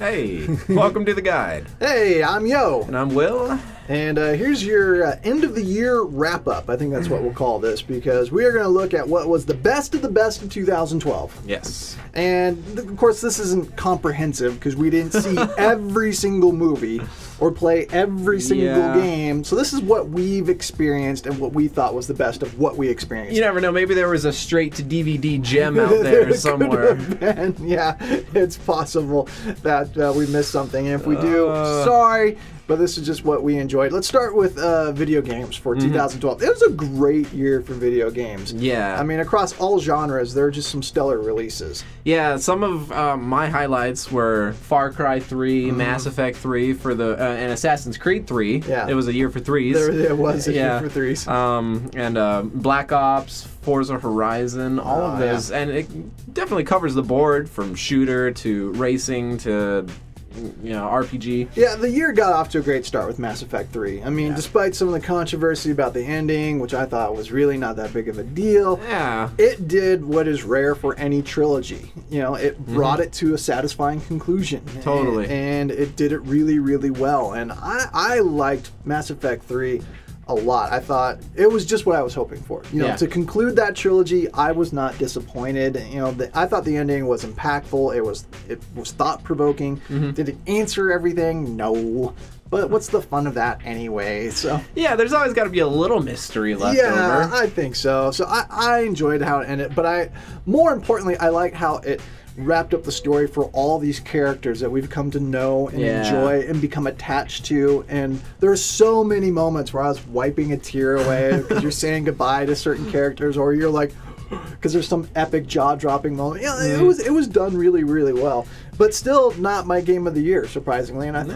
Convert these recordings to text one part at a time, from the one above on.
Hey, welcome to the guide. Hey, I'm Yo. And I'm Will. And here's your end of the year wrap up. I think that's what we'll call this, because we are going to look at what was the best of 2012. Yes. And of course, this isn't comprehensive because we didn't see every single movie or play every single game. So this is what we've experienced and what we thought was the best of what we experienced. You never know. Maybe there was a straight to DVD gem out there somewhere. Yeah, it's possible that we missed something. And if we do, sorry. But this is just what we enjoyed. Let's start with video games for 2012. It was a great year for video games. Yeah. I mean, across all genres, there are just some stellar releases. Yeah, some of my highlights were Far Cry 3, Mass Effect 3, for the and Assassin's Creed 3. Yeah. It was a year for threes. It was a year for threes. And Black Ops, Forza Horizon, all of those. Yeah. And it definitely covers the board from shooter to racing to RPG. Yeah, the year got off to a great start with Mass Effect 3. I mean, despite some of the controversy about the ending, which I thought was really not that big of a deal, it did what is rare for any trilogy. You know, it brought it to a satisfying conclusion. Totally. And it did it really, really well. And I liked Mass Effect 3 a lot. I thought it was just what I was hoping for. You know, to conclude that trilogy, I was not disappointed. You know, I thought the ending was impactful. It was thought-provoking. Did it answer everything? No. But what's the fun of that anyway? So yeah, there's always got to be a little mystery left over. Yeah, I think so. So I enjoyed how it ended, but more importantly, I like how it wrapped up the story for all these characters that we've come to know and enjoy and become attached to. And there's so many moments where I was wiping a tear away because you're saying goodbye to certain characters, or you're like, because there's some epic jaw-dropping moment. Yeah, it was done really, really well. But still not my game of the year, surprisingly. And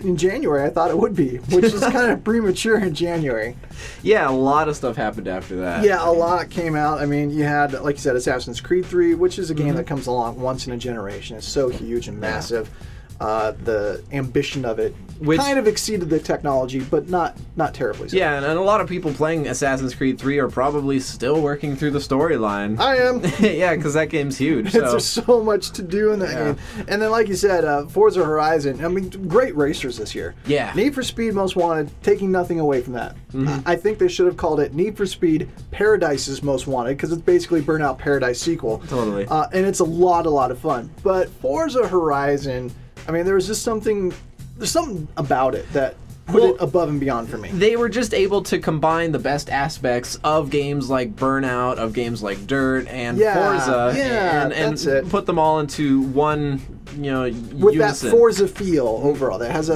in January, I thought it would be, which is kind of premature in January. Yeah, a lot of stuff happened after that. Yeah, a lot came out. I mean, you had, like you said, Assassin's Creed 3, which is a game that comes along once in a generation. It's so huge and massive. The ambition of it kind of exceeded the technology, but not terribly so. Yeah, and a lot of people playing Assassin's Creed 3 are probably still working through the storyline. I am. Yeah, because that game's huge. There's so much to do in that game. And then, like you said, Forza Horizon, I mean, great racers this year. Yeah. Need for Speed Most Wanted, taking nothing away from that. I think they should have called it Need for Speed Paradise's Most Wanted, because it's basically Burnout Paradise sequel. Totally. And it's a lot of fun. But Forza Horizon, I mean, there's something about it that put it above and beyond for me. They were just able to combine the best aspects of games like Burnout, of games like Dirt and Forza, and put them all into one, with unison. That Forza feel overall. That has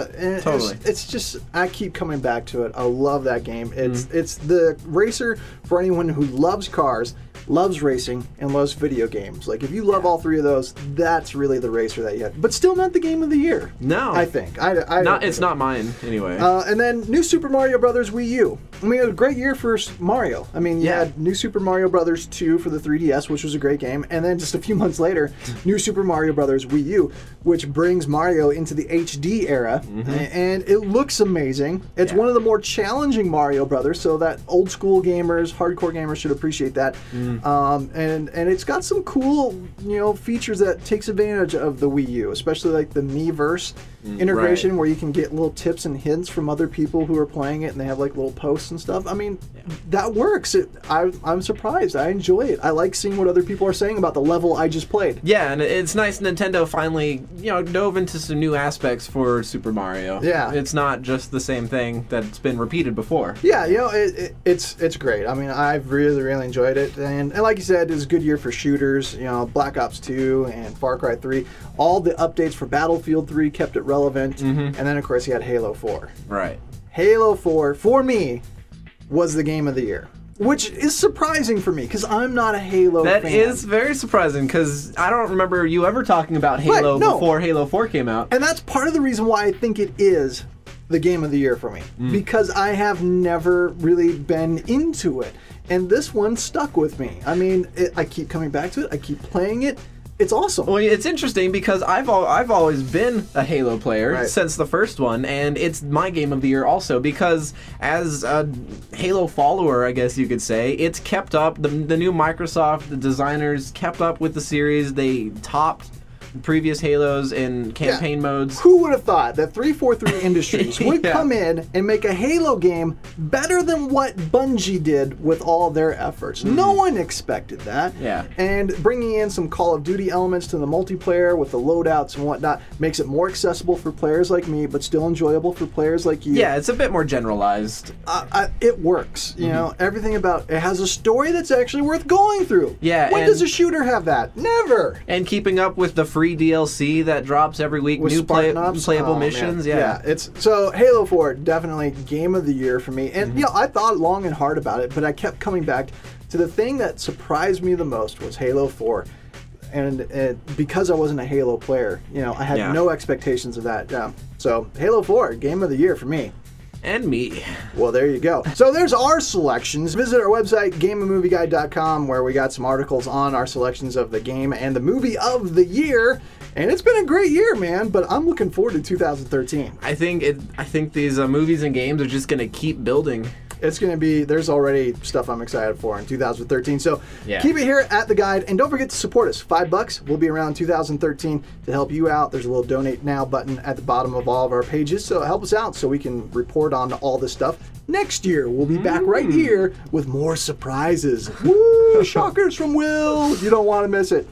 totally. It's just, I keep coming back to it. I love that game. It's the racer for anyone who loves cars, loves racing, and loves video games. Like, if you love all three of those, that's really the racer that you have. But still not the game of the year. No. I think. It's not mine, anyway. And then New Super Mario Bros. Wii U. I mean, it was a great year for Mario. I mean, you had New Super Mario Bros. 2 for the 3DS, which was a great game. And then just a few months later, New Super Mario Bros. Wii U, which brings Mario into the HD era. And it looks amazing. It's one of the more challenging Mario Brothers, so that old school gamers, hardcore gamers should appreciate that. And it's got some cool, features that takes advantage of the Wii U, especially like the Miiverse integration, where you can get little tips and hints from other people who are playing it, and they have like little posts and stuff. I mean, that works. I'm surprised. I enjoy it. I like seeing what other people are saying about the level I just played. Yeah, and it's nice Nintendo finally, dove into some new aspects for Super Mario. Yeah. It's not just the same thing that's been repeated before. Yeah, it's great. I mean, I've really, really enjoyed it. And like you said, it was a good year for shooters. Black Ops 2 and Far Cry 3. All the updates for Battlefield 3 kept it relevant. And then, of course, you had Halo 4. Right. Halo 4, for me, was the game of the year. Which is surprising for me, because I'm not a Halo fan. That is very surprising, because I don't remember you ever talking about Halo before Halo 4 came out. And that's part of the reason why I think it is the game of the year for me. Because I have never really been into it. And this one stuck with me. I mean, I keep coming back to it. I keep playing it. It's awesome. Well, it's interesting because I've always been a Halo player since the first one, and it's my game of the year also because as a Halo follower, I guess you could say, it's kept up. The new Microsoft, the designers kept up with the series. They topped previous Halos in campaign modes. Who would have thought that 343 Industries would Yeah. come in and make a Halo game better than what Bungie did with all their efforts? No one expected that. Yeah. And bringing in some Call of Duty elements to the multiplayer with the loadouts and whatnot makes it more accessible for players like me, but still enjoyable for players like you. Yeah, it's a bit more generalized. It works. You know, everything about it has a story that's actually worth going through. Yeah, When and- does a shooter have that? Never. And keeping up with the free DLC that drops every week, With new Spartan Ops? playable Oh, man. missions. Yeah. It's so Halo 4 definitely game of the year for me. And you know, I thought long and hard about it, but I kept coming back to the thing that surprised me the most was Halo 4. And because I wasn't a Halo player, you know, I had no expectations of that. So Halo 4 game of the year for me. And me. Well, there you go. So there's our selections. Visit our website, gameandmovieguide.com, where we got some articles on our selections of the game and the movie of the year. And it's been a great year, man, but I'm looking forward to 2013. I think these movies and games are just going to keep building. It's going to be, there's already stuff I'm excited for in 2013. So Yeah. keep it here at The Guide. And don't forget to support us. $5. We'll be around 2013 to help you out. There's a little donate now button at the bottom of all of our pages. So help us out so we can report on all this stuff. Next year, we'll be back right here with more surprises. Woo! Shockers from Will. You don't want to miss it.